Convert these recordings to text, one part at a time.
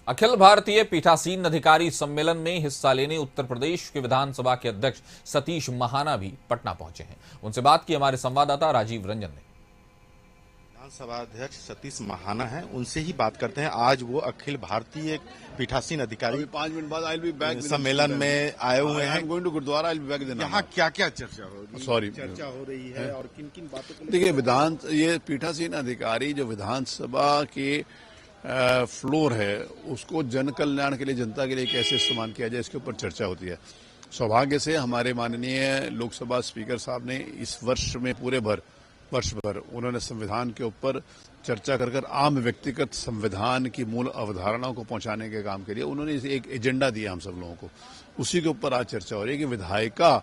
अखिल भारतीय पीठासीन अधिकारी सम्मेलन में हिस्सा लेने उत्तर प्रदेश के विधानसभा के अध्यक्ष सतीश महाना भी पटना पहुंचे हैं। उनसे बात की हमारे संवाददाता राजीव रंजन ने। विधानसभा अध्यक्ष सतीश महाना हैं, उनसे ही बात करते हैं। आज वो अखिल भारतीय पीठासीन अधिकारी 5 मिनट बाद आई विल बी बैक सम्मेलन में आए हुए हैं। Going to gurdwara, I will be back. यहाँ क्या क्या चर्चा हो रही है और किन किन बातों को देखिए, ये पीठासीन अधिकारी जो विधानसभा के फ्लोर है उसको जन कल्याण के लिए, जनता के लिए कैसे इस्तेमाल किया जाए, इसके ऊपर चर्चा होती है। सौभाग्य से हमारे माननीय लोकसभा स्पीकर साहब ने इस वर्ष में पूरे वर्ष भर उन्होंने संविधान के ऊपर चर्चा कर आम व्यक्तिगत संविधान की मूल अवधारणाओं को पहुंचाने के काम के लिए उन्होंने एक एजेंडा दिया हम सब लोगों को। उसी के ऊपर आज चर्चा हो रही है कि विधायिका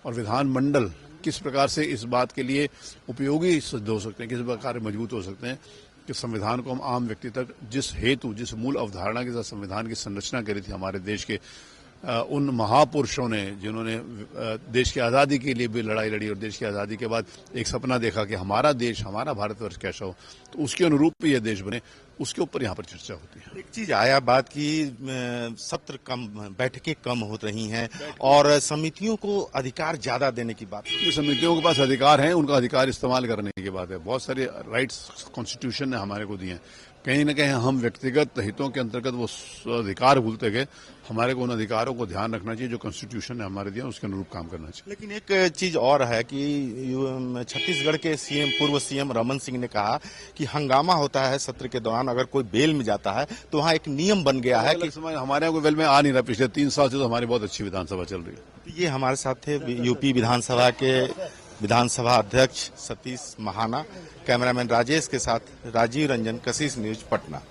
और विधानमंडल किस प्रकार से इस बात के लिए उपयोगी सिद्ध हो सकते हैं, किस प्रकार मजबूत हो सकते हैं कि संविधान को हम आम व्यक्ति तक जिस मूल अवधारणा के साथ संविधान की संरचना करी थी हमारे देश के उन महापुरुषों ने, जिन्होंने देश की आज़ादी के लिए भी लड़ाई लड़ी और देश की आज़ादी के बाद एक सपना देखा कि हमारा देश, हमारा भारतवर्ष कैसा हो, तो उसके अनुरूप ये देश बने, उसके ऊपर यहाँ पर चर्चा होती है। एक चीज आया बात की सत्र कम, बैठकें कम हो रही हैं और समितियों को अधिकार ज्यादा देने की बात। समितियों के पास अधिकार है, उनका अधिकार इस्तेमाल करने की बात है। बहुत सारे राइट्स कॉन्स्टिट्यूशन ने हमारे को दिए हैं। कहीं न कहीं हम व्यक्तिगत हितों के अंतर्गत वो अधिकार भूलते गए। हमारे को उन अधिकारों को ध्यान रखना चाहिए जो कॉन्स्टिट्यूशन ने हमारे दिया, उसके अनुरूप काम करना चाहिए। लेकिन एक चीज और है कि छत्तीसगढ़ के पूर्व सीएम रमन सिंह ने कहा कि हंगामा होता है सत्र के दौरान, अगर कोई बेल में जाता है तो वहाँ एक नियम बन गया है कि हमारे यहाँ कोई बेल में आ नहीं रहा। पिछले 3 साल से तो हमारी बहुत अच्छी विधानसभा चल रही है। ये हमारे साथ थे यूपी विधानसभा के विधानसभा अध्यक्ष सतीश महाना। कैमरामैन राजेश के साथ राजीव रंजन, कशिश न्यूज, पटना।